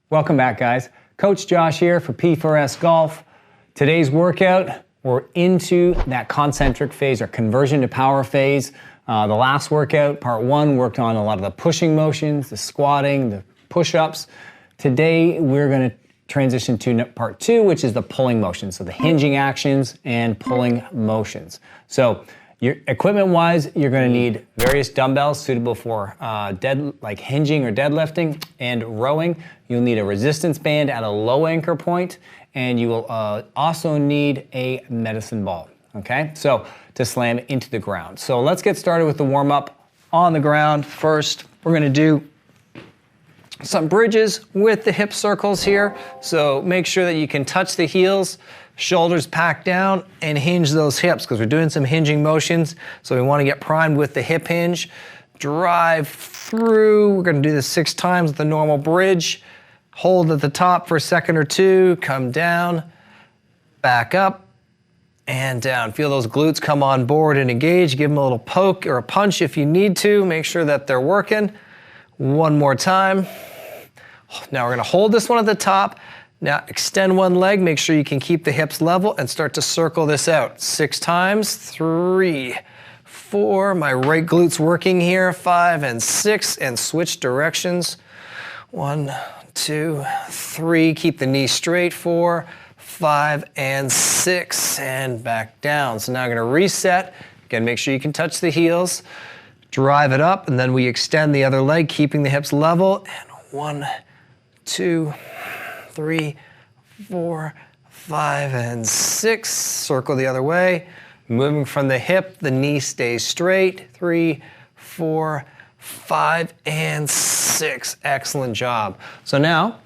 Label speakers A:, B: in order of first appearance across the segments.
A: Welcome back, guys. Coach Josh here for P4S Golf. Today's workout, we're into that concentric phase or conversion to power phase. The last workout, part one, worked on a lot of the pushing motions, the squatting, the push-ups. Today, we're going to transition to part two, which is the pulling motions. So the hinging actions and pulling motions. So your equipment-wise, you're going to need various dumbbells suitable for like hinging or deadlifting and rowing. You'll need a resistance band at a low anchor point, and you will also need a medicine ball, okay? So to slam into the ground. So let's get started with the warm-up on the ground. First, we're going to do some bridges with the hip circles here. So make sure that you can touch the heels, shoulders packed down, and hinge those hips because we're doing some hinging motions. So we want to get primed with the hip hinge. Drive through. We're going to do this 6 times with the normal bridge. Hold at the top for a second or two. Come down, back up, and down. Feel those glutes come on board and engage. Give them a little poke or a punch if you need to. Make sure that they're working. One more time. Now we're going to hold this one at the top. Now extend one leg, make sure you can keep the hips level and start to circle this out. 6 times, 3, 4, my right glute's working here, 5 and 6, and switch directions. 1, 2, 3, keep the knee straight, 4, 5, and 6, and back down. So now I'm gonna reset. Again, make sure you can touch the heels, drive it up, and then we extend the other leg, keeping the hips level, and 1, 2, 3, 4, 5, and 6. Circle the other way. Moving from the hip, the knee stays straight. 3, 4, 5, and 6. Excellent job. So now,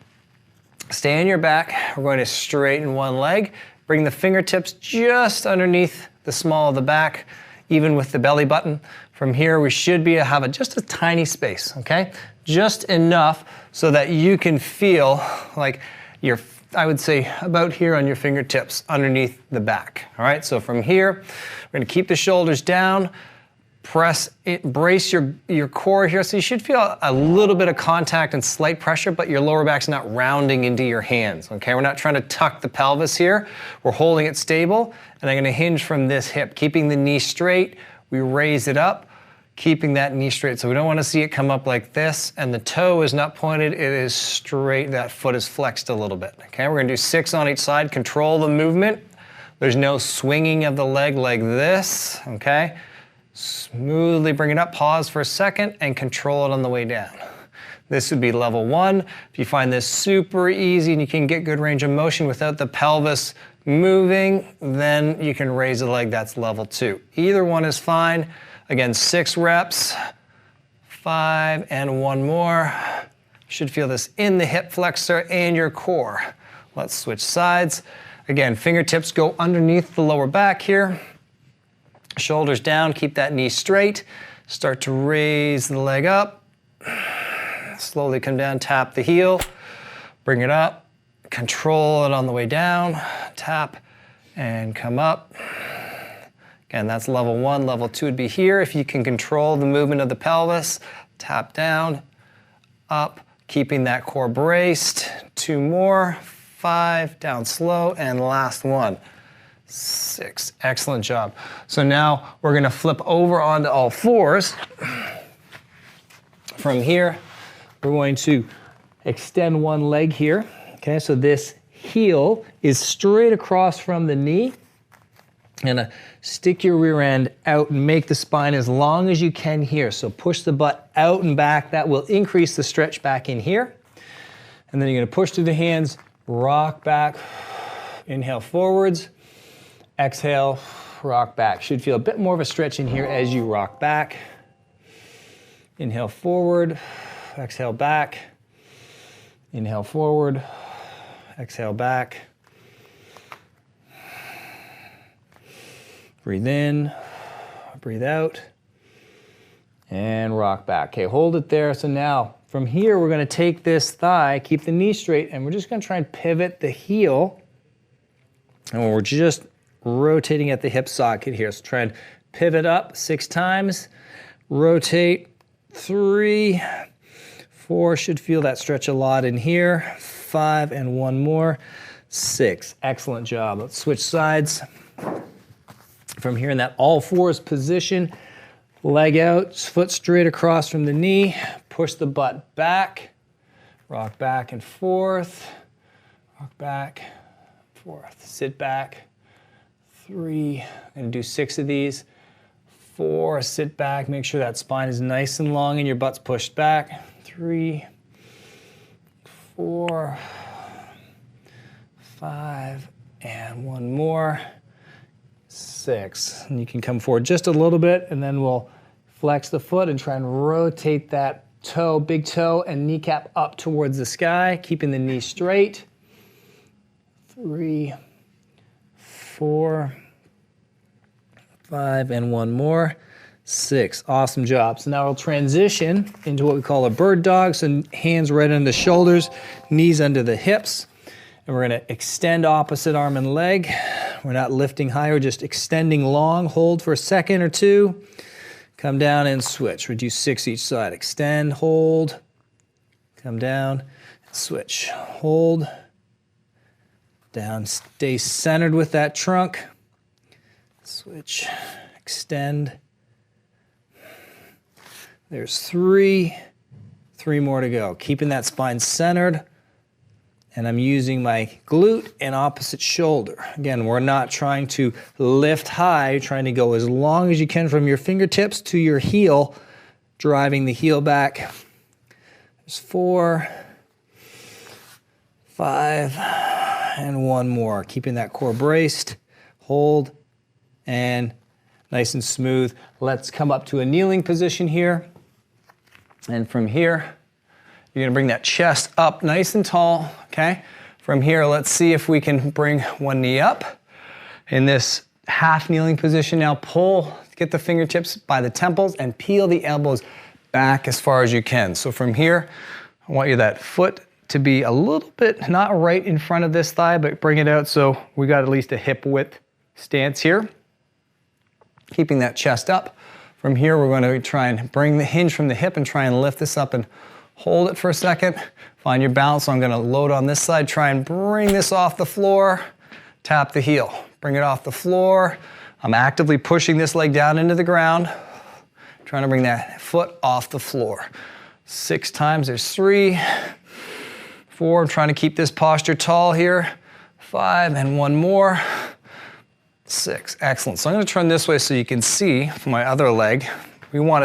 A: stay on your back. We're going to straighten one leg. Bring the fingertips just underneath the small of the back, even with the belly button. From here, we should have just a tiny space, okay? Just enough so that you can feel like I would say about here on your fingertips underneath the back. All right, so from here, we're gonna keep the shoulders down, press it, brace your core here. So you should feel a little bit of contact and slight pressure, but your lower back's not rounding into your hands, okay? We're not trying to tuck the pelvis here. We're holding it stable, and I'm gonna hinge from this hip, keeping the knee straight. We raise it up, keeping that knee straight. So we don't want to see it come up like this, and the toe is not pointed, it is straight. That foot is flexed a little bit. Okay, we're gonna do 6 on each side. Control the movement. There's no swinging of the leg like this, okay? Smoothly bring it up, pause for a second, and control it on the way down. This would be level 1. If you find this super easy and you can get good range of motion without the pelvis moving, then you can raise the leg, that's level 2. Either one is fine. Again, 6 reps, 5, and 1 more. You should feel this in the hip flexor and your core. Let's switch sides. Again, fingertips go underneath the lower back here. Shoulders down, keep that knee straight. Start to raise the leg up. Slowly come down, tap the heel, bring it up, control it on the way down, tap, and come up. Again, that's level 1. Level 2 would be here. If you can control the movement of the pelvis, tap down, up, keeping that core braced. 2 more, 5, down slow, and last one, 6. Excellent job. So now we're gonna flip over onto all 4s. From here, we're going to extend one leg here. Okay, so this heel is straight across from the knee. And stick your rear end out and make the spine as long as you can here. So push the butt out and back. That will increase the stretch back in here. And then you're gonna push through the hands, rock back, inhale forwards, exhale, rock back. Should feel a bit more of a stretch in here as you rock back. Inhale forward, exhale back. Inhale forward, exhale back. Breathe in, breathe out, and rock back. Okay, hold it there. So now, from here, we're gonna take this thigh, keep the knee straight, and we're just gonna try and pivot the heel. And we're just rotating at the hip socket here. So try and pivot up 6 times, rotate, 3,
B: 4, should feel that stretch a lot in here. 5 and 1 more. 6, excellent job. Let's switch sides. From here in that all fours position, leg out, foot straight across from the knee, push the butt back, rock back and forth, rock back, forth, sit back. 3, I'm gonna do 6 of these. 4, sit back, make sure that spine is nice and long and your butt's pushed back. 3, 4, 5, and 1 more. 6. And you can come forward just a little bit and then we'll flex the foot and try and rotate that toe, big toe and kneecap up towards the sky, keeping the knee straight. 3, 4, 5, and 1 more. 6. Awesome job. So now we'll transition into what we call a bird dog. So hands right under the shoulders, knees under the hips. And we're going to extend opposite arm and leg. We're not lifting high, we're just extending long. Hold for a second or two. Come down and switch. We do 6 each side. Extend, hold, come down, switch. Hold, down, stay centered with that trunk. Switch, extend. There's 3 more to go. Keeping that spine centered. And I'm using my glute and opposite shoulder. Again, we're not trying to lift high, you're trying to go as long as you can from your fingertips to your heel, driving the heel back. There's 4, 5, and 1 more. Keeping that core braced, hold, and nice and smooth. Let's come up to a kneeling position here. And from here, you're gonna bring that chest up nice and tall, okay? From here, let's see if we can bring one knee up. In this half kneeling position now, pull, get the fingertips by the temples and peel the elbows back as far as you can. So from here, I want you that foot to be a little bit, not right in front of this thigh, but bring it out so we got at least a hip width stance here. Keeping that chest up. From here, we're gonna try and bring the hinge from the hip and try and lift this up and hold it for a second. Find your balance. So I'm gonna load on this side, try and bring this off the floor, tap the heel, bring it off the floor. I'm actively pushing this leg down into the ground, trying to bring that foot off the floor. 6 times, there's 3, 4, I'm trying to keep this posture tall here. 5, and 1 more. 6, excellent. So I'm gonna turn this way so you can see from my other leg. We want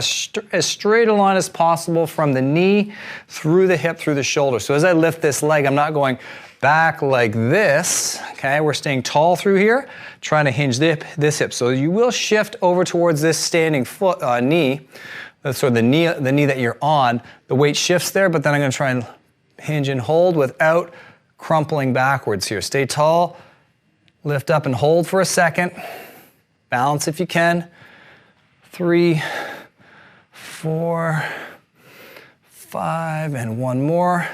B: as straight a line as possible from the knee, through the hip, through the shoulder. So as I lift this leg, I'm not going back like this, okay? We're staying tall through here, trying to hinge this hip. So you will shift over towards this standing foot, knee, so the knee that you're on, the weight shifts there, but then I'm gonna try and hinge and hold without crumpling backwards here. Stay tall, lift up and hold for a second. Balance if you can. 3, 4, 5, and 1 more.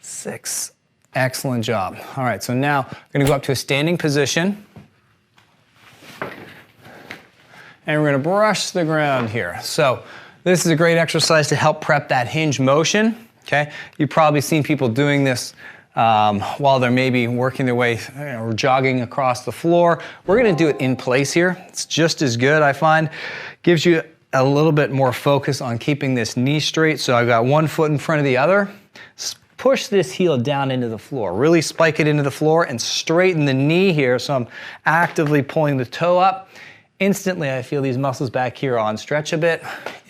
B: 6. Excellent job. All right, so now we're gonna go up to a standing position. And we're gonna brush the ground here. So this is a great exercise to help prep that hinge motion, okay? You've probably seen people doing this while they're maybe working their way or jogging across the floor. We're gonna do it in place here. It's just as good, I find. Gives you a little bit more focus on keeping this knee straight. So I've got one foot in front of the other. Push this heel down into the floor. Really spike it into the floor and straighten the knee here. So I'm actively pulling the toe up. Instantly, I feel these muscles back here on stretch a bit.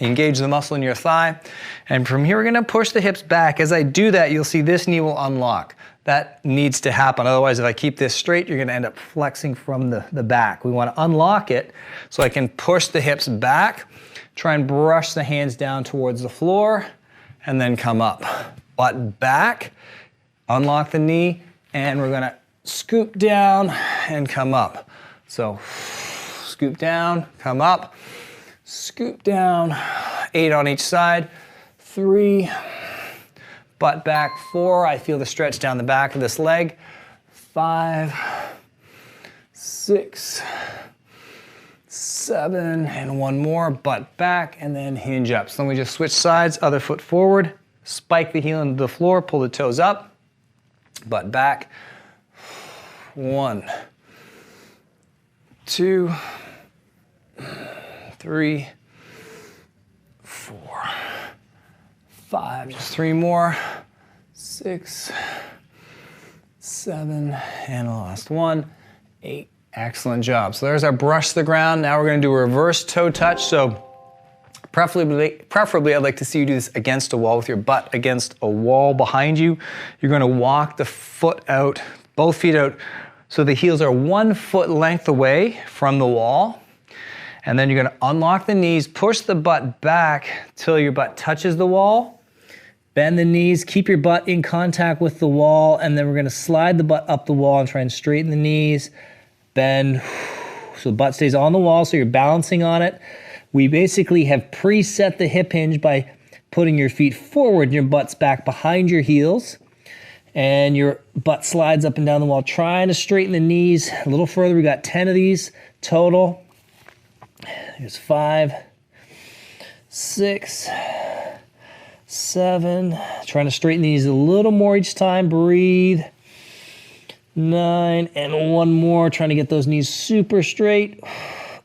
B: Engage the muscle in your thigh. And from here, we're gonna push the hips back. As I do that, you'll see this knee will unlock. That needs to happen. Otherwise, if I keep this straight, you're gonna end up flexing from the back. We wanna unlock it so I can push the hips back, try and brush the hands down towards the floor, and then come up. Butt back, unlock the knee, and we're gonna scoop down and come up. So, scoop down, come up, scoop down, 8 on each side, 3, butt back, 4, I feel the stretch down the back of this leg, 5, 6, 7, and 1 more, butt back, and then hinge up. So then we just switch sides, other foot forward, spike the heel into the floor, pull the toes up, butt back. 1, 2, 3, 4, 5, just 3 more, 6, 7, and the last one, 8. Excellent job. So there's our brush to the ground. Now we're going to do a reverse toe touch. So preferably I'd like to see you do this against a wall with your butt against a wall behind you. You're going to walk the foot out, both feet out, so the heels are 1 foot length away from the wall. And then you're going to unlock the knees, push the butt back till your butt touches the wall. Bend the knees, keep your butt in contact with the wall, and then we're going to slide the butt up the wall and try and straighten the knees. Bend, so the butt stays on the wall, so you're balancing on it. We basically have preset the hip hinge by putting your feet forward and your butt's back behind your heels. And your butt slides up and down the wall, trying to straighten the knees a little further. We got 10 of these total. There's 5, 6, 7. Trying to straighten these a little more each time. Breathe. 9, and 1 more. Trying to get those knees super straight.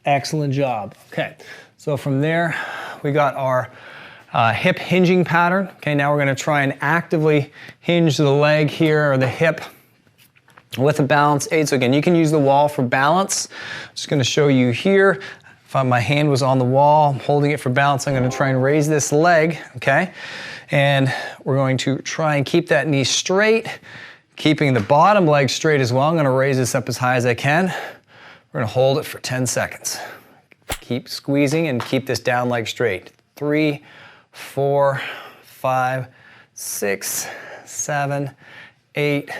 B: Excellent job. Okay, so from there, we got our hip hinging pattern. Okay, now we're going to try and actively hinge the leg here or the hip with a balance aid. So again, you can use the wall for balance. Just going to show you here. If my hand was on the wall, I'm holding it for balance, I'm going to try and raise this leg, okay? And we're going to try and keep that knee straight, keeping the bottom leg straight as well. I'm going to raise this up as high as I can. We're going to hold it for 10 seconds. Keep squeezing and keep this down leg straight. 3, 4, 5, 6, 7, 8,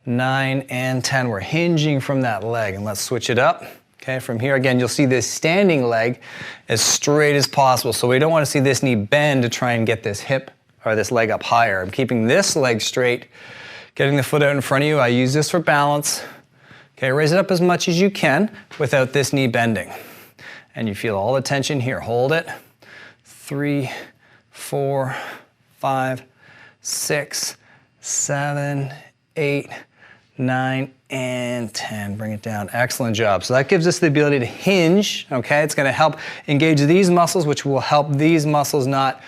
B: 9, and 10. We're hinging from that leg, and let's switch it up. Okay, from here again, you'll see this standing leg as straight as possible. So we don't want to see this knee bend to try and get this hip or this leg up higher. I'm keeping this leg straight, getting the foot out in front of you. I use this for balance. Okay, raise it up as much as you can without this knee bending. And you feel all the tension here. Hold it. 3, 4, 5, 6, 7, 8, 9, and 10. Bring it down. Excellent job. So that gives us the ability to hinge. Okay, it's going to help engage these muscles, which will help these muscles not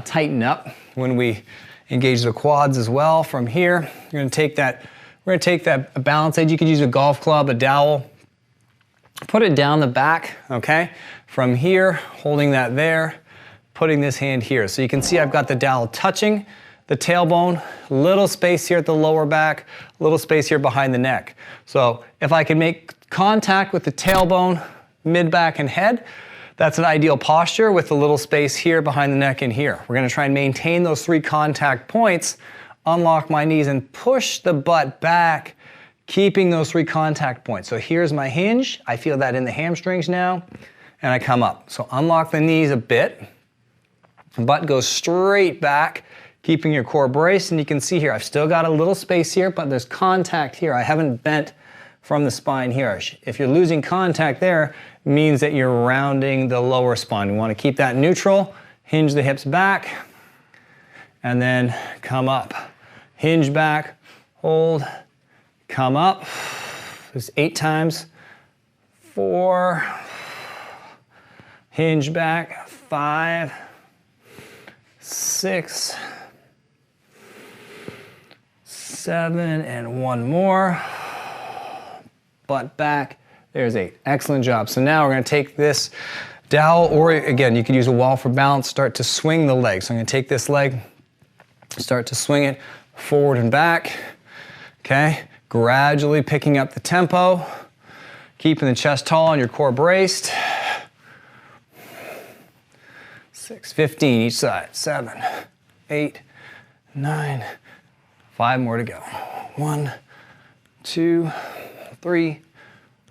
B: tighten up when we engage the quads as well. From here, you're going to take that. We're going to take that balance aid. You could use a golf club, a dowel. Put it down the back. Okay. From here, holding that there, putting this hand here. So you can see I've got the dowel touching the tailbone, little space here at the lower back, little space here behind the neck. So if I can make contact with the tailbone, mid-back, and head, that's an ideal posture with a little space here behind the neck and here. We're going to try and maintain those 3 contact points, unlock my knees, and push the butt back, keeping those 3 contact points. So here's my hinge. I feel that in the hamstrings now, and I come up. So unlock the knees a bit. The butt goes straight back, keeping your core braced, and you can see here, I've still got a little space here, but there's contact here. I haven't bent from the spine here. If you're losing contact there, it means that you're rounding the lower spine. We want to keep that neutral, hinge the hips back, and then come up. Hinge back, hold, come up. There's 8 times. 4, hinge back, 5, 6, 7, and 1 more. Butt back. There's 8. Excellent job. So now we're going to take this dowel, or again, you could use a wall for balance, start to swing the leg. So I'm going to take this leg, start to swing it forward and back. Okay. Gradually picking up the tempo, keeping the chest tall and your core braced. 6, 15 each side. 7, 8, 9, 5 more to go. 1, 2, 3,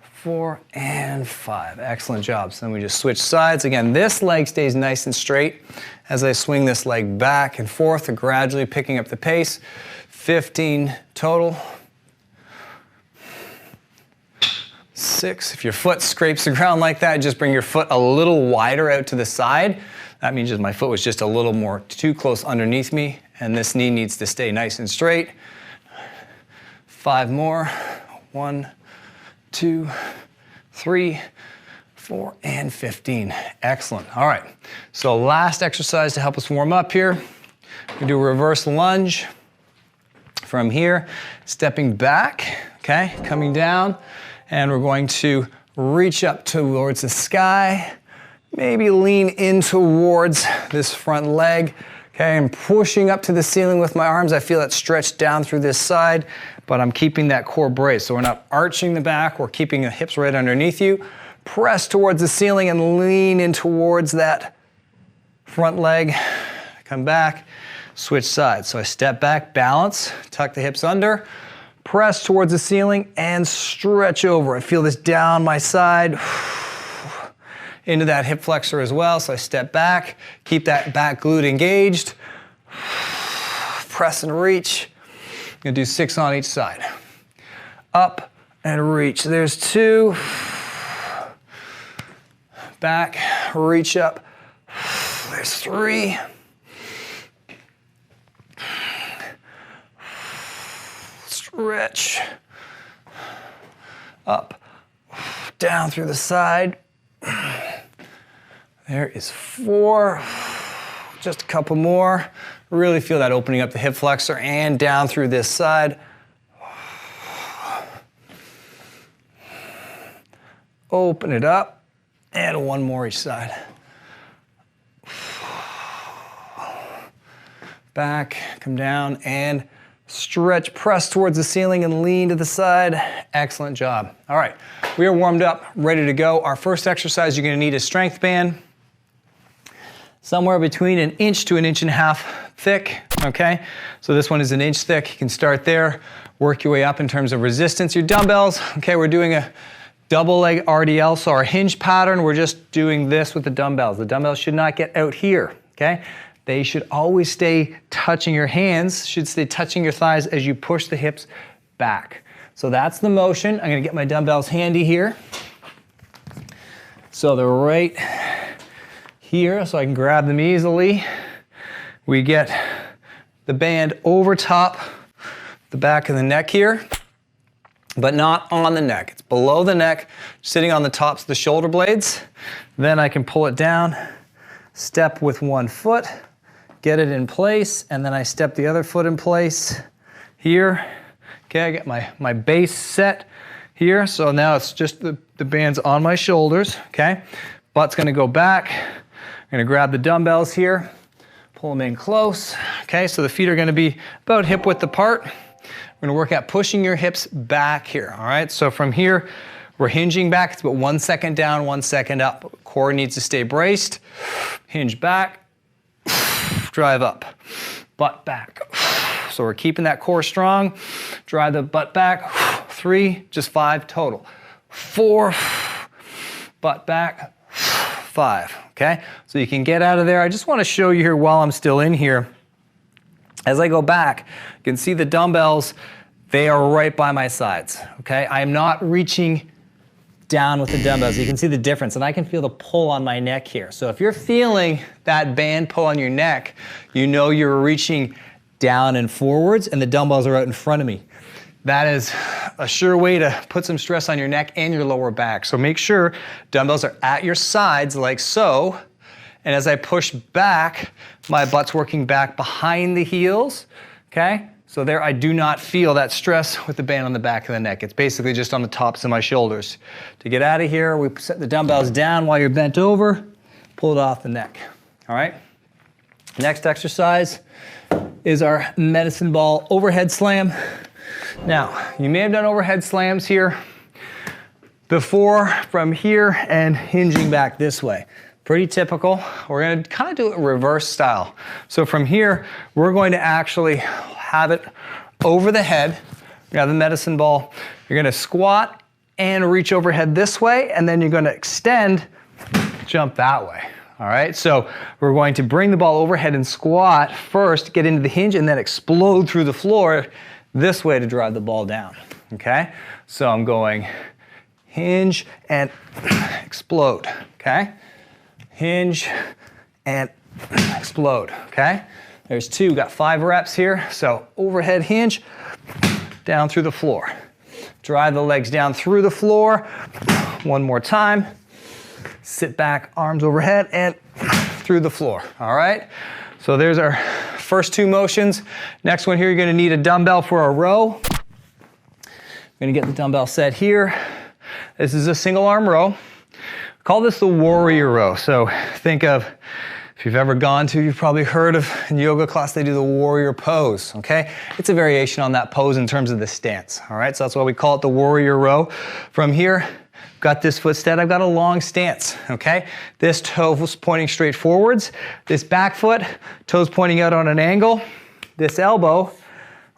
B: 4, and 5. Excellent job. So then we just switch sides. Again, this leg stays nice and straight as I swing this leg back and forth, gradually picking up the pace. 15 total. 6. If your foot scrapes the ground like that, just bring your foot a little wider out to the side. That means that my foot was just a little more too close underneath me. and this knee needs to stay nice and straight. 5 more. 1, 2, 3, 4, and 15. Excellent. All right. So last exercise to help us warm up here. We do a reverse lunge from here, stepping back, okay, coming down, and we're going to reach up towards the sky, maybe lean in towards this front leg, okay, and pushing up to the ceiling with my arms. I feel that stretch down through this side, but I'm keeping that core braced. So we're not arching the back, we're keeping the hips right underneath you. Press towards the ceiling and lean in towards that front leg. Come back, switch sides. So I step back, balance, tuck the hips under, press towards the ceiling and stretch over. I feel this down my side, into that hip flexor as well. So I step back, keep that back glute engaged, press and reach. I'm gonna do 6 on each side. Up and reach. There's 2. Back, reach up. There's 3. Stretch. Up, down through the side. There is 4. Just a couple more. Really feel that opening up the hip flexor and down through this side. Open it up. And 1 more each side. Back, come down, and stretch, press towards the ceiling and lean to the side. Excellent job. All right, we are warmed up, ready to go. Our first exercise you're gonna need a strength band. Somewhere between 1 inch to 1.5 inches thick, okay? So this one is 1 inch thick. You can start there, work your way up in terms of resistance. Your dumbbells, okay, we're doing a double leg RDL, so our hinge pattern, we're just doing this with the dumbbells. The dumbbells should not get out here, okay? They should always stay touching your hands, should stay touching your thighs as you push the hips back. So that's the motion. I'm gonna get my dumbbells handy here. So they're right here, so I can grab them easily. We get the band over top the back of the neck here, but not on the neck. It's below the neck, sitting on the tops of the shoulder blades. Then I can pull it down, step with 1 foot, get it in place, and then I step the other foot in place here. Okay, I get my base set here. So now it's just the band's on my shoulders, okay? Butt's gonna go back. I'm gonna grab the dumbbells here, pull them in close. Okay, so the feet are gonna be about hip width apart. We're gonna work at pushing your hips back here, all right? So from here, we're hinging back. It's about 1 second down, 1 second up. Core needs to stay braced. Hinge back, drive up, butt back. So we're keeping that core strong. Drive the butt back. 3, just 5 total. 4, butt back. 5, okay? So you can get out of there. I just wanna show you here while I'm still in here. As I go back, you can see the dumbbells, they are right by my sides, okay? I'm not reaching down with the dumbbells. You can see the difference, and I can feel the pull on my neck here. So if you're feeling that band pull on your neck, you know you're reaching down and forwards, and the dumbbells are out in front of me. That is a sure way to put some stress on your neck and your lower back. So make sure dumbbells are at your sides like so. And as I push back, my butt's working back behind the heels, okay? So there I do not feel that stress with the band on the back of the neck. It's basically just on the tops of my shoulders. To get out of here, we set the dumbbells down while you're bent over, pull it off the neck, all right? Next exercise is our medicine ball overhead slam. Now, you may have done overhead slams here before from here and hinging back this way. Pretty typical. We're gonna kind of do it reverse style. So from here, we're going to actually have it over the head. You have the medicine ball. You're gonna squat and reach overhead this way, and then you're gonna extend, jump that way. All right, so we're going to bring the ball overhead and squat first, get into the hinge, and then explode through the floor this way to drive the ball down, okay? So I'm going hinge and explode, okay? Hinge and explode, okay? There's 2, got 5 reps here. So overhead hinge, down through the floor. Drive the legs down through the floor. One more time. Sit back, arms overhead, and through the floor, all right? So there's our first 2 motions. Next one here, you're gonna need a dumbbell for a row. I'm gonna get the dumbbell set here. This is a single arm row. Call this the warrior row. So think of, if you've ever gone to, you've probably heard of, in yoga class, they do the warrior pose, okay? It's a variation on that pose in terms of the stance, all right? So that's why we call it the warrior row. From here, got this foot set, I've got a long stance, okay? This toe is pointing straight forwards. This back foot, toes pointing out on an angle. This elbow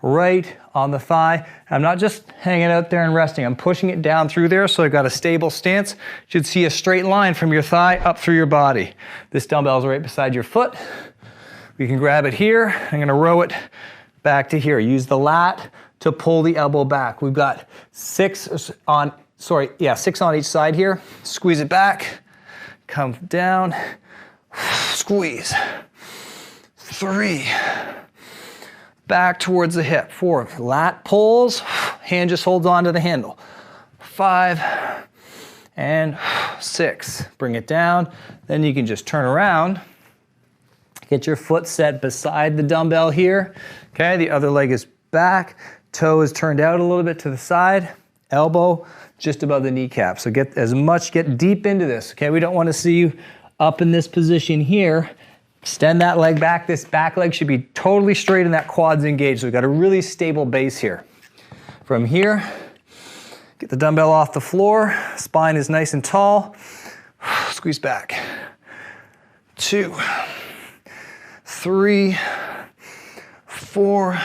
B: right on the thigh. I'm not just hanging out there and resting. I'm pushing it down through there so I've got a stable stance. You should see a straight line from your thigh up through your body. This dumbbell is right beside your foot. We can grab it here. I'm gonna row it back to here. Use the lat to pull the elbow back. We've got 6 on each side here. Squeeze it back, come down, squeeze. 3, back towards the hip. 4, lat pulls, hand just holds on to the handle. 5, and 6. Bring it down, then you can just turn around. Get your foot set beside the dumbbell here. Okay, the other leg is back, toe is turned out a little bit to the side, elbow just above the kneecap. So get deep into this, okay? We don't want to see you up in this position here. Extend that leg back. This back leg should be totally straight and that quad's engaged. So we've got a really stable base here. From here, get the dumbbell off the floor. Spine is nice and tall. Squeeze back. 2, 3, 4,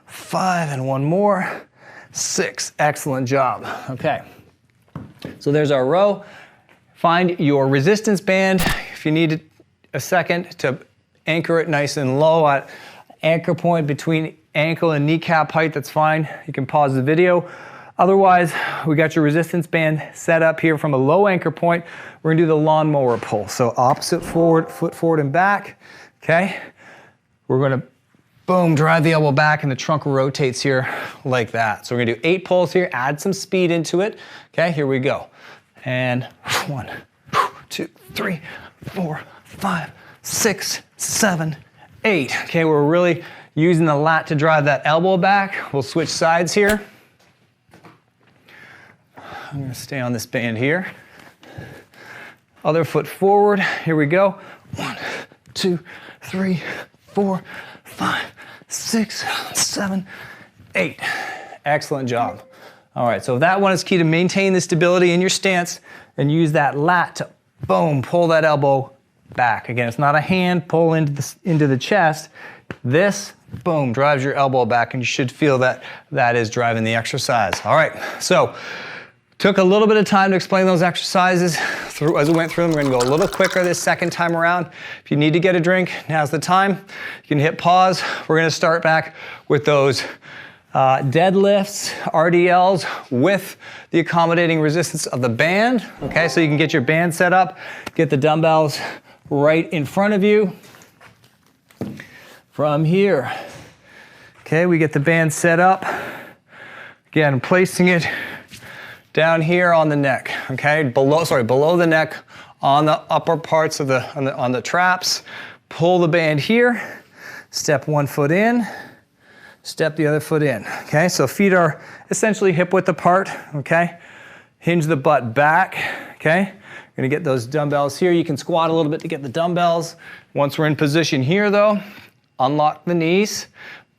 B: 5, and one more. 6, excellent job. Okay, so there's our row. Find your resistance band. If you need a second to anchor it nice and low at anchor point between ankle and kneecap height, that's fine. You can pause the video. Otherwise, we got your resistance band set up here from a low anchor point. We're gonna do the lawnmower pull. So opposite forward, foot forward and back, okay? We're gonna boom, drive the elbow back and the trunk rotates here like that. So we're gonna do 8 pulls here, add some speed into it. Okay, here we go. And 1, 2, 3, 4, 5, 6, 7, 8. Okay, we're really using the lat to drive that elbow back. We'll switch sides here. I'm gonna stay on this band here. Other foot forward, here we go. 1, 2, 3, 4, 5, 6, 7, 8. Excellent job. All right, so that one is key to maintain the stability in your stance and use that lat to, boom, pull that elbow back. Again, it's not a hand pull into the chest. This, boom, drives your elbow back and you should feel that that is driving the exercise. All right, so took a little bit of time to explain those exercises. As we went through them, we're gonna go a little quicker this second time around. If you need to get a drink, now's the time. You can hit pause. We're gonna start back with those deadlifts, RDLs with the accommodating resistance of the band. Okay, so you can get your band set up, get the dumbbells right in front of you. From here, okay, we get the band set up. Again, placing it down here on the neck, okay? Below the neck on the upper parts of on the traps. Pull the band here, step one foot in, step the other foot in, okay? So feet are essentially hip width apart, okay? Hinge the butt back, okay? You're gonna get those dumbbells here. You can squat a little bit to get the dumbbells. Once we're in position here though, unlock the knees,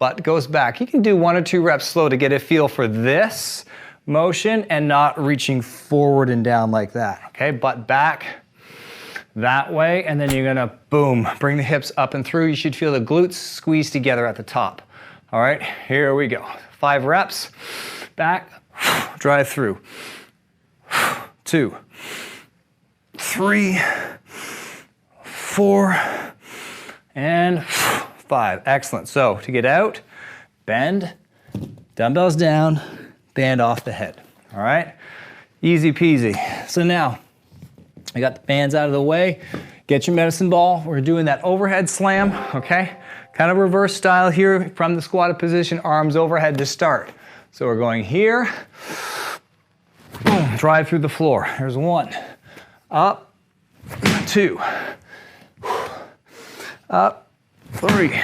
B: butt goes back. You can do 1 or 2 reps slow to get a feel for this motion and not reaching forward and down like that, okay? Butt back that way, and then you're gonna, boom, bring the hips up and through. You should feel the glutes squeeze together at the top. All right, here we go. 5 reps, back, drive through. 2, 3, 4, and 5. Excellent. So to get out, bend, dumbbells down, band off the head. All right, easy peasy. So now I got the bands out of the way. Get your medicine ball. We're doing that overhead slam, okay? Kind of reverse style here from the squatted position, arms overhead to start. So we're going here, boom, drive through the floor. Here's 1, up, 2, up, 3,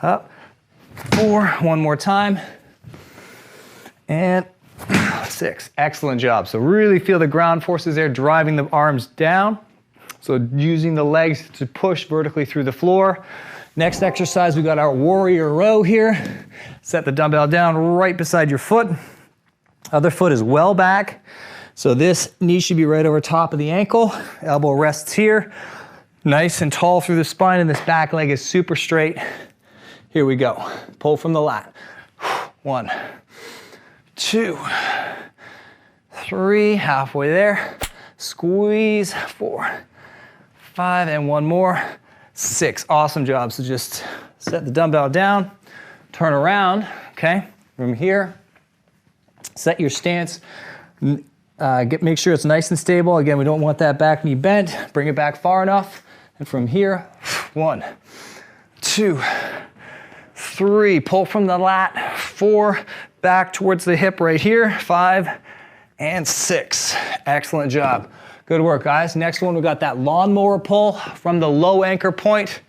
B: up, 4, one more time, and 6. Excellent job. So really feel the ground forces there, driving the arms down. So using the legs to push vertically through the floor. Next exercise, we got our warrior row here. Set the dumbbell down right beside your foot. Other foot is well back. So this knee should be right over top of the ankle. Elbow rests here. Nice and tall through the spine, and this back leg is super straight. Here we go. Pull from the lat. 1, 2, 3, halfway there. Squeeze, 4, 5, and one more, 6. Awesome job. So just set the dumbbell down, turn around, okay? From here, set your stance. Make sure it's nice and stable. Again, we don't want that back knee bent. Bring it back far enough. And from here, 1, 2, 3. Pull from the lat. 4, back towards the hip right here. 5, and 6. Excellent job. Good work, guys. Next one, we got that lawnmower pull from the low anchor point.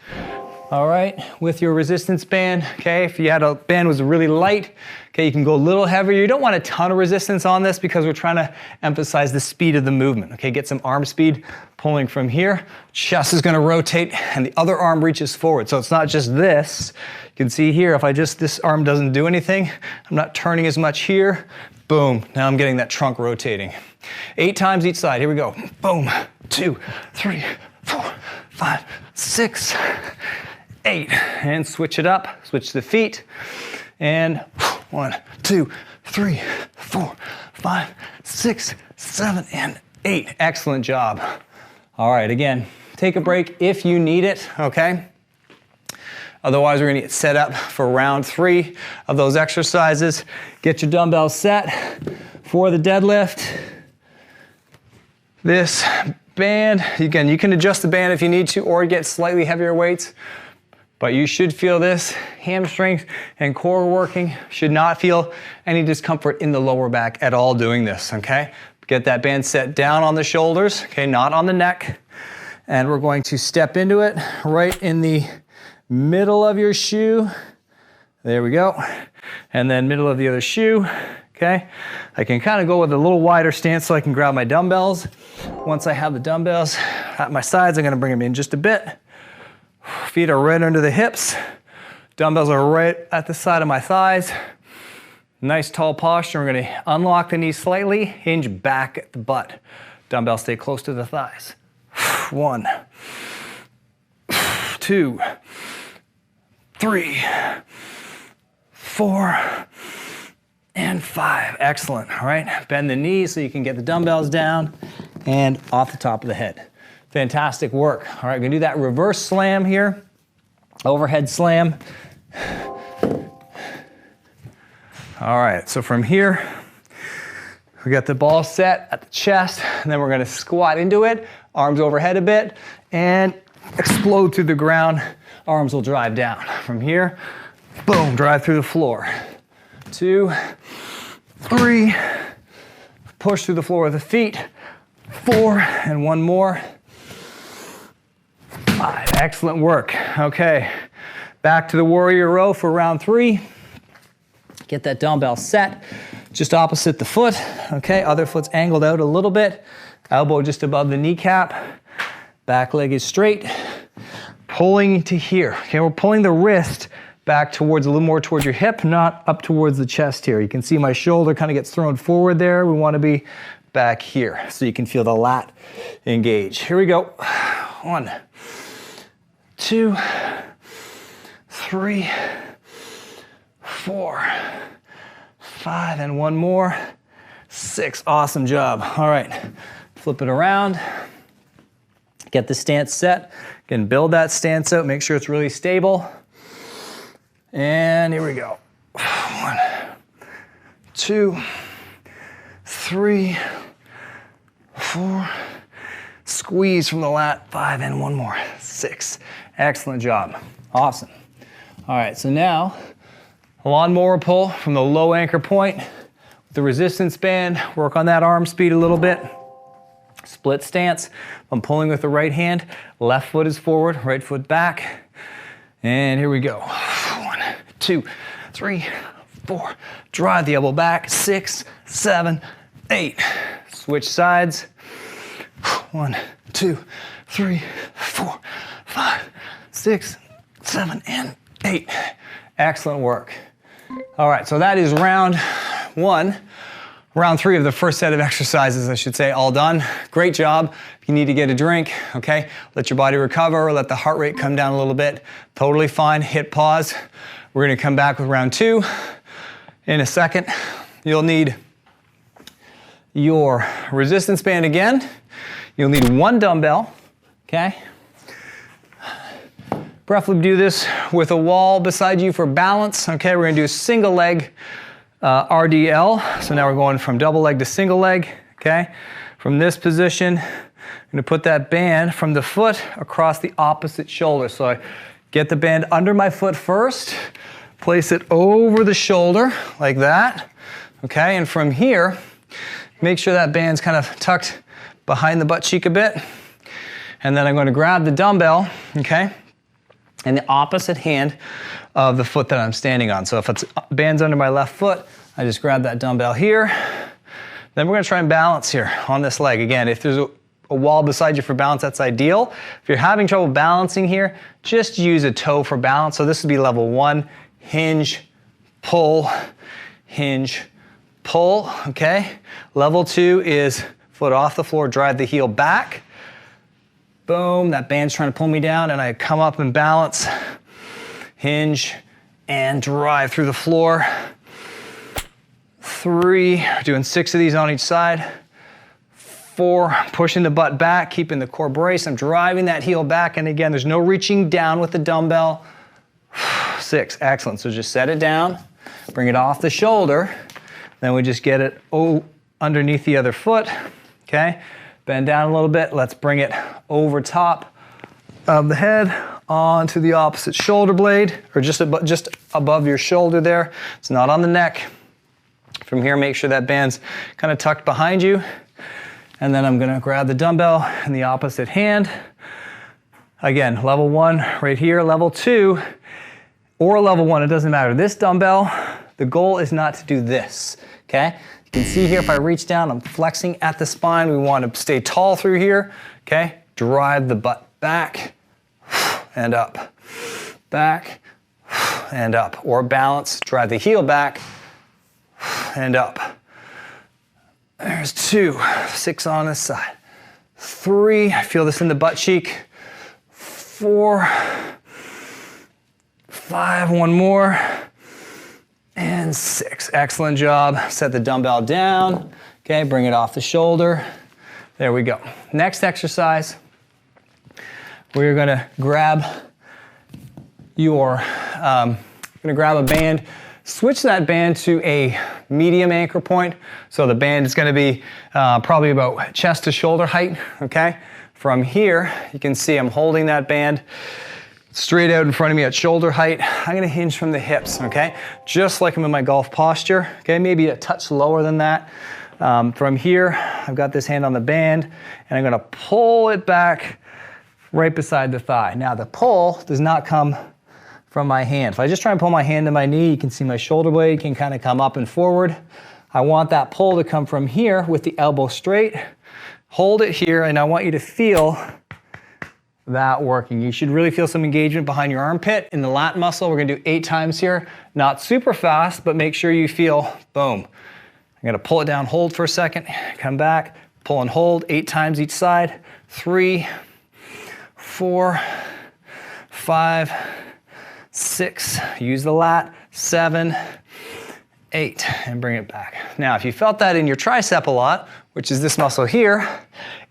B: All right, with your resistance band, okay? If you had a band was really light, okay, you can go a little heavier. You don't want a ton of resistance on this because we're trying to emphasize the speed of the movement, okay? Get some arm speed pulling from here. Chest is gonna rotate and the other arm reaches forward. So it's not just this. You can see here, if this arm doesn't do anything, I'm not turning as much here. Boom, now I'm getting that trunk rotating. 8 times each side, here we go. Boom, 2, 3, 4, 5, 6, 8. And switch it up, switch the feet. And 1, 2, 3, 4, 5, 6, 7, and 8. Excellent job. All right, again, take a break if you need it, okay? Otherwise, we're gonna get set up for round 3 of those exercises. Get your dumbbells set for the deadlift. This band, again, you can adjust the band if you need to or get slightly heavier weights, but you should feel this. Hamstrings and core working. Should not feel any discomfort in the lower back at all doing this, okay? Get that band set down on the shoulders, okay, not on the neck. And we're going to step into it right in the middle of your shoe. There we go. And then middle of the other shoe, okay? I can kind of go with a little wider stance so I can grab my dumbbells. Once I have the dumbbells at my sides, I'm gonna bring them in just a bit. Feet are right under the hips. Dumbbells are right at the side of my thighs. Nice tall posture. We're gonna unlock the knees slightly, hinge back at the butt. Dumbbells stay close to the thighs. 1, 2, 3, 4, and 5. Excellent. All right, bend the knees so you can get the dumbbells down and off the top of the head. Fantastic work. All right, we're gonna do that reverse slam here, overhead slam. All right, so from here, we got the ball set at the chest, and then we're gonna squat into it, arms overhead a bit, and explode through the ground. Arms will drive down. From here, boom, drive through the floor. 2, 3, push through the floor with the feet. 4, and one more. 5, excellent work. Okay, back to the warrior row for round 3. Get that dumbbell set, just opposite the foot. Okay, other foot's angled out a little bit. Elbow just above the kneecap. Back leg is straight. Pulling to here. Okay, we're pulling the wrist back towards, a little more towards your hip, not up towards the chest here. You can see my shoulder kind of gets thrown forward there. We want to be back here so you can feel the lat engage. Here we go. 1, 2, 3, 4, 5, and one more. 6, awesome job. All right, flip it around. Get the stance set. Again, build that stance out, make sure it's really stable. And here we go. 1, 2, 3, 4, squeeze from the lat. 5, and one more. 6, Excellent job. Awesome. All right, so now lawnmower pull from the low anchor point. The resistance band, work on that arm speed a little bit. Split stance. I'm pulling with the right hand. Left foot is forward, right foot back. And here we go. 1, 2, 3, 4. Drive the elbow back. 6, 7, 8. Switch sides. 1, 2, 3, 4, 5, 6, 7, and 8. Excellent work. All right, so that is round 1. Round 3 of the first set of exercises, I should say, all done. Great job. If you need to get a drink, okay, let your body recover, let the heart rate come down a little bit. Totally fine. Hit pause. We're going to come back with round 2 in a second. You'll need your resistance band again. You'll need 1 dumbbell, okay? Preferably do this with a wall beside you for balance, okay? We're going to do a single leg RDL. So now we're going from double leg to single leg, okay? From this position, I'm going to put that band from the foot across the opposite shoulder. So I get the band under my foot first, place it over the shoulder like that, okay? And from here, make sure that band's kind of tucked behind the butt cheek a bit. And then I'm going to grab the dumbbell, okay? And the opposite hand of the foot that I'm standing on. So if it's band's under my left foot, I just grab that dumbbell here. Then we're gonna try and balance here on this leg. Again, if there's a wall beside you for balance, that's ideal. If you're having trouble balancing here, just use a toe for balance. So this would be level 1, hinge, pull, okay? Level 2 is foot off the floor, drive the heel back. Boom, that band's trying to pull me down and I come up and balance, hinge, and drive through the floor. 3, doing 6 of these on each side. 4, pushing the butt back, keeping the core brace. I'm driving that heel back, and again, there's no reaching down with the dumbbell. 6, excellent. So just set it down, bring it off the shoulder, then we just get it underneath the other foot, okay? Bend down a little bit. Let's bring it over top of the head onto the opposite shoulder blade, or just above your shoulder there. It's not on the neck. From here, make sure that band's kind of tucked behind you. And then I'm gonna grab the dumbbell in the opposite hand. Again, level 1 right here, level 2, or level 1, it doesn't matter. This dumbbell, the goal is not to do this, okay? You can see here, if I reach down, I'm flexing at the spine. We want to stay tall through here, okay? Drive the butt back and up, back and up. Or balance, drive the heel back and up. There's 2, 6 on this side. 3, I feel this in the butt cheek. 4, 5, 1 more. And 6, excellent job. Set the dumbbell down, okay, bring it off the shoulder. There we go. Next exercise, we're gonna grab a band, switch that band to a medium anchor point. So the band is gonna be probably about chest to shoulder height, okay? From here, you can see I'm holding that band straight out in front of me at shoulder height. I'm gonna hinge from the hips, okay? Just like I'm in my golf posture, okay? Maybe a touch lower than that. From here, I've got this hand on the band, and I'm gonna pull it back right beside the thigh. Now the pull does not come from my hand. If I just try and pull my hand to my knee, you can see my shoulder blade can kind of come up and forward. I want that pull to come from here with the elbow straight. Hold it here, and I want you to feel that working. You should really feel some engagement behind your armpit in the lat muscle. We're gonna do 8 times here. Not super fast, but make sure you feel, boom. I'm gonna pull it down, hold for a second, come back, pull and hold, 8 times each side. 3, 4, 5, 6, use the lat, 7, 8, and bring it back. Now, if you felt that in your tricep a lot, which is this muscle here,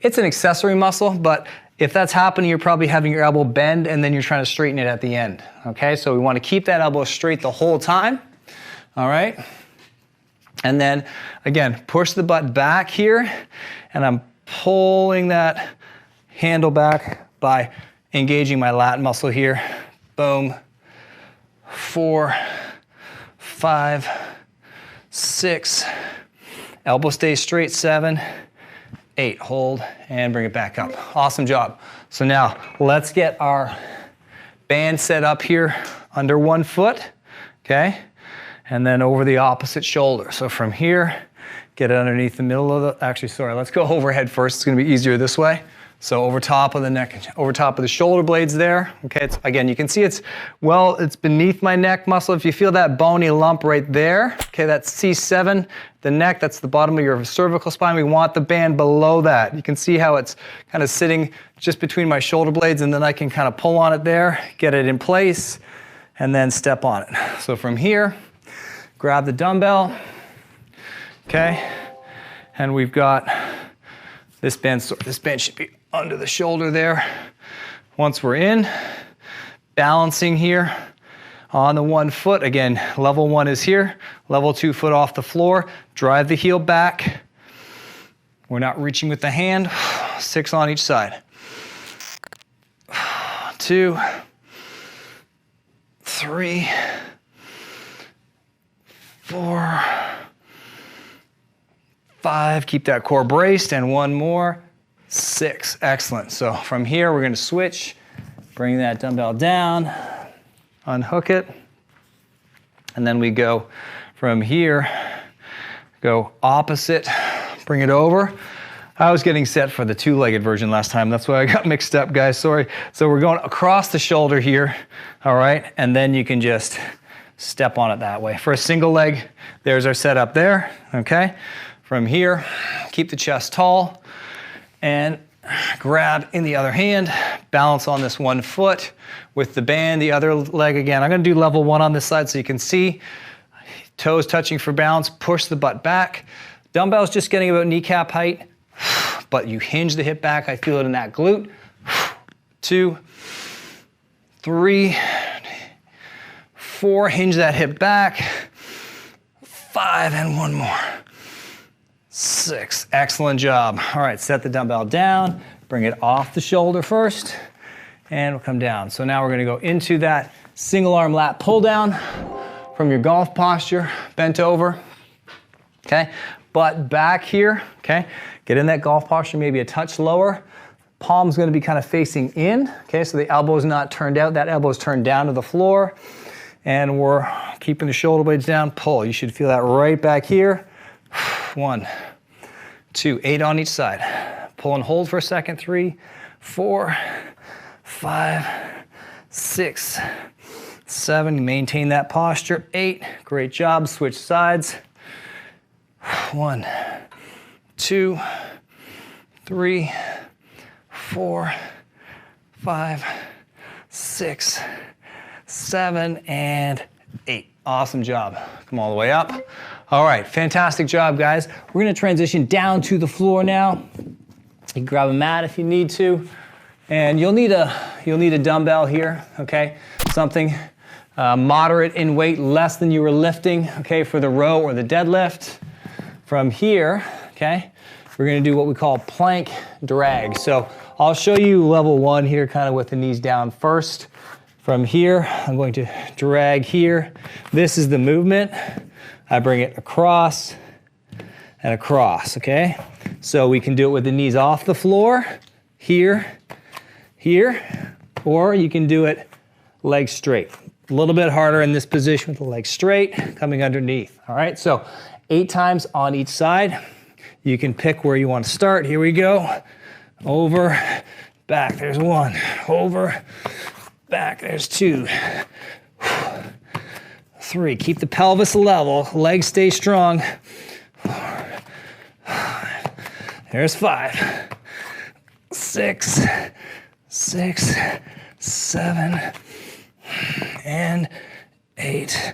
B: it's an accessory muscle, but if that's happening, you're probably having your elbow bend and then you're trying to straighten it at the end, okay? So we wanna keep that elbow straight the whole time, all right? And then, again, push the butt back here, and I'm pulling that handle back by engaging my lat muscle here. Boom. 4, 5, 6. Elbow stays straight. 7, 8. Hold and bring it back up. Awesome job. So now let's get our band set up here under one foot, okay? And then over the opposite shoulder. So from here, get it underneath the middle of the, actually, sorry, let's go overhead first. It's gonna be easier this way. So over top of the neck, over top of the shoulder blades there, okay? Again, you can see it's beneath my neck muscle. If you feel that bony lump right there, okay, that's C7, the neck, that's the bottom of your cervical spine. We want the band below that. You can see how it's kind of sitting just between my shoulder blades, and then I can kind of pull on it there, get it in place, and then step on it. So from here, grab the dumbbell, okay? And we've got this band should be under the shoulder there. Once we're in, balancing here on the one foot. Again, level 1 is here, level 2 foot off the floor. Drive the heel back. We're not reaching with the hand. 6 on each side. 2, 3, 4, 5. Keep that core braced, and 1 more. 6. Excellent. So from here, we're going to switch. Bring that dumbbell down, unhook it, and then we go from here, go opposite, bring it over. I was getting set for the 2-legged version last time. That's why I got mixed up, guys. Sorry. So we're going across the shoulder here, all right? And then you can just step on it that way. For a single leg, there's our setup there, okay? From here, keep the chest tall and grab in the other hand, balance on this one foot with the band, the other leg again. I'm gonna do level 1 on this side so you can see. Toes touching for balance, push the butt back. Dumbbell's just getting about kneecap height, but you hinge the hip back. I feel it in that glute. 2, 3, 4, hinge that hip back. 5, and 1 more. 6, excellent job. All right, set the dumbbell down, bring it off the shoulder first, and we'll come down. So now we're gonna go into that single arm lat pull down from your golf posture, bent over, okay? Butt back here, okay? Get in that golf posture, maybe a touch lower. Palm's gonna be kind of facing in, okay? So the elbow's not turned out, that elbow's turned down to the floor, and we're keeping the shoulder blades down, pull. You should feel that right back here. 1, 2, 8 on each side. Pull and hold for a second. 3, 4, 5, 6, 7. Maintain that posture. 8. Great job. Switch sides. 1, 2, 3, 4, 5, 6, 7, and 8. Awesome job. Come all the way up. All right, fantastic job, guys. We're gonna transition down to the floor now. You can grab a mat if you need to, and you'll need a dumbbell here, okay? Something moderate in weight, less than you were lifting, okay, for the row or the deadlift. From here, okay, we're gonna do what we call plank drag. So I'll show you level 1 here, kind of with the knees down first. From here, I'm going to drag here. This is the movement. I bring it across and across, okay? So we can do it with the knees off the floor, here, here, or you can do it legs straight. A little bit harder in this position with the legs straight, coming underneath, all right? So 8 times on each side. You can pick where you want to start. Here we go. Over, back, there's 1. Over, back, there's 2. 3, keep the pelvis level, legs stay strong. 4, 5, there's 5, 6, 7, and 8.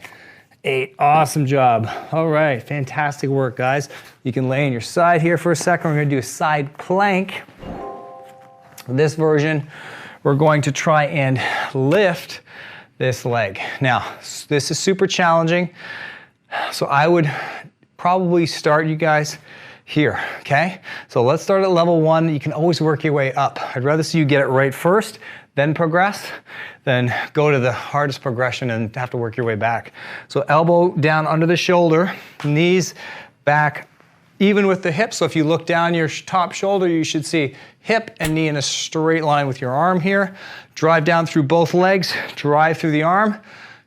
B: 8, awesome job. All right, fantastic work, guys. You can lay on your side here for a second. We're gonna do a side plank. For this version, we're going to try and lift this leg. Now, this is super challenging, so I would probably start you guys here, okay? So let's start at level 1. You can always work your way up. I'd rather see you get it right first then progress, then go to the hardest progression and have to work your way back. So elbow down under the shoulder, knees back even with the hip. So if you look down your top shoulder, you should see hip and knee in a straight line with your arm here. Drive down through both legs, drive through the arm.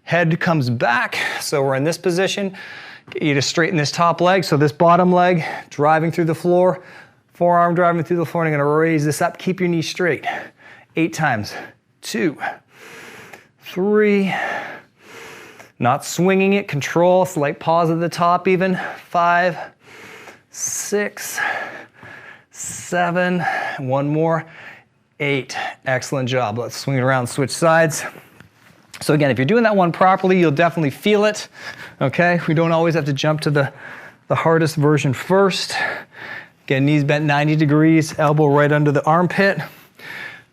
B: Head comes back, so we're in this position. Get you to straighten this top leg, so this bottom leg driving through the floor, forearm driving through the floor, and I'm gonna raise this up. Keep your knee straight. 8 times. 2, 3, not swinging it, control, slight pause at the top even. 5, 6, 7, one more, 8. Excellent job. Let's swing it around, switch sides. So again, if you're doing that one properly, you'll definitely feel it, okay? We don't always have to jump to the hardest version first. Again, knees bent 90 degrees, elbow right under the armpit.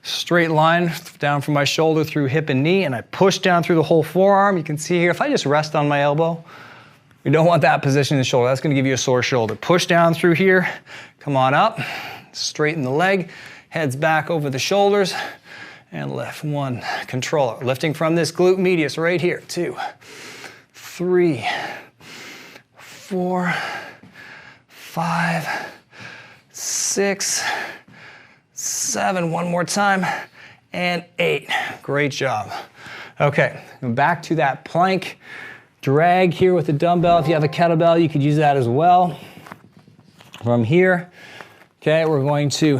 B: Straight line down from my shoulder through hip and knee, and I push down through the whole forearm. You can see here, if I just rest on my elbow, you don't want that position in the shoulder. That's gonna give you a sore shoulder. Push down through here, come on up, straighten the leg, heads back over the shoulders, and lift. 1, controller. Lifting from this glute medius right here. 2, 3, 4, 5, 6, 7, one more time, and 8. Great job. Okay, back to that plank drag here with the dumbbell. If you have a kettlebell, you could use that as well. From here, okay, we're going to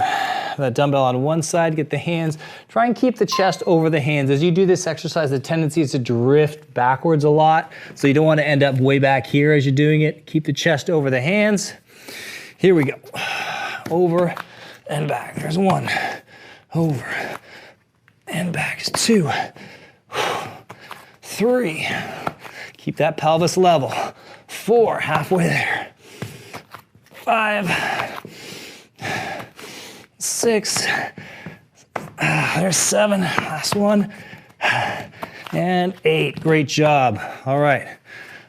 B: that dumbbell on one side, get the hands, try and keep the chest over the hands. As you do this exercise, the tendency is to drift backwards a lot, so you don't want to end up way back here as you're doing it. Keep the chest over the hands. Here we go. Over and back. There's 1. Over and back. 2. 3. Keep that pelvis level. 4, halfway there. 5. 6, there's 7, last one, and 8. Great job. All right,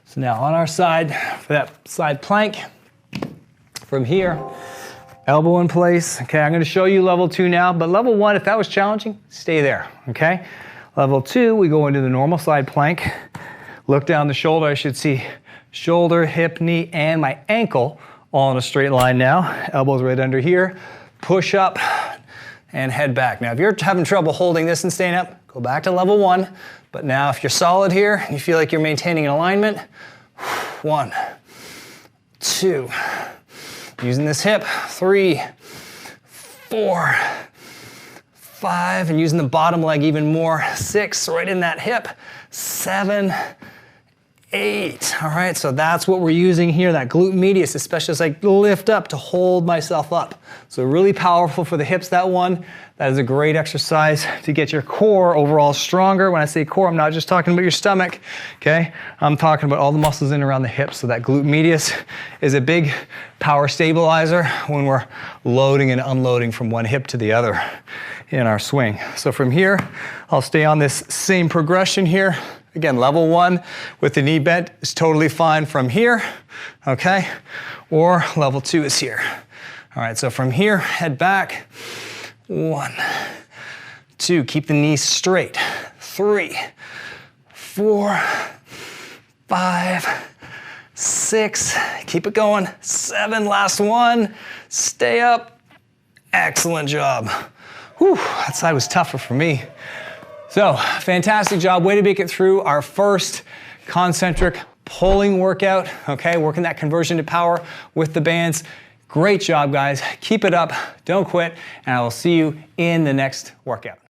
B: so now on our side, for that side plank, from here, elbow in place. Okay, I'm gonna show you level 2 now, but level 1, if that was challenging, stay there, okay? Level 2, we go into the normal side plank. Look down the shoulder, I should see shoulder, hip, knee, and my ankle all in a straight line now. Elbows right under here. Push up and head back. Now, if you're having trouble holding this and staying up, go back to level 1. But now, if you're solid here, you feel like you're maintaining alignment, 1, 2, using this hip, 3, 4, 5, and using the bottom leg even more, 6, right in that hip, 7, 8. All right, so that's what we're using here, that glute medius, especially as I lift up to hold myself up. So really powerful for the hips, that one. That is a great exercise to get your core overall stronger. When I say core, I'm not just talking about your stomach, okay? I'm talking about all the muscles in and around the hips. So that glute medius is a big power stabilizer when we're loading and unloading from one hip to the other in our swing. So from here, I'll stay on this same progression here. Again, level 1 with the knee bent is totally fine from here, okay? Or level 2 is here. All right, so from here, head back. 1, 2, keep the knees straight. 3, 4, 5, 6, keep it going. 7, last one. Stay up. Excellent job. Whew, that side was tougher for me. So, fantastic job. Way to make it through our first concentric pulling workout, okay? Working that conversion to power with the bands. Great job, guys. Keep it up. Don't quit. And I will see you in the next workout.